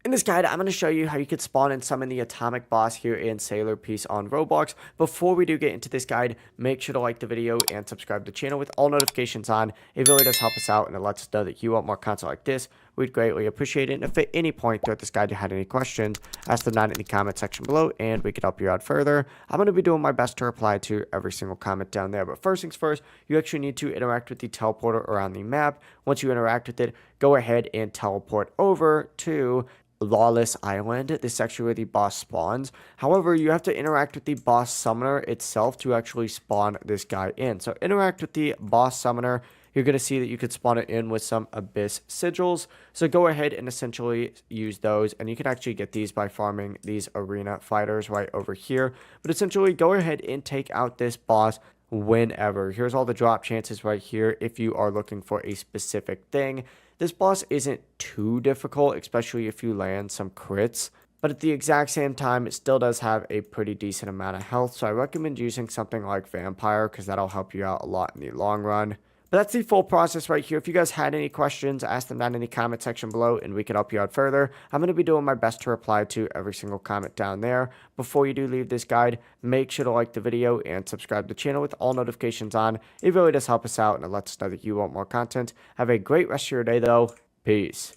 In this guide, I'm going to show you how you could spawn and summon the atomic boss here in Sailor Peace on Roblox. Before we do get into this guide, make sure to like the video and subscribe to the channel with all notifications on. It really does help us out and it lets us know that you want more content like this. We'd greatly appreciate it. And if at any point throughout this guide you had any questions, ask them down in the comment section below and we could help you out further. I'm going to be doing my best to reply to every single comment down there. But first things first, you actually need to interact with the teleporter around the map. Once you interact with it, go ahead and teleport over to Lawless Island. This is actually where the boss spawns. However, you have to interact with the boss summoner itself to actually spawn this guy in. So interact with the boss summoner. You're going to see that you could spawn it in with some abyss sigils. So go ahead and essentially use those. And you can actually get these by farming these arena fighters right over here. But essentially go ahead and take out this boss whenever. Here's all the drop chances right here if you are looking for a specific thing. This boss isn't too difficult, especially if you land some crits, but at the exact same time, it still does have a pretty decent amount of health, so I recommend using something like Vampire because that'll help you out a lot in the long run. But that's the full process right here. If you guys had any questions, ask them down in the comment section below and we can help you out further. I'm going to be doing my best to reply to every single comment down there. Before you do leave this guide, make sure to like the video and subscribe to the channel with all notifications on. It really does help us out and it lets us know that you want more content. Have a great rest of your day though. Peace.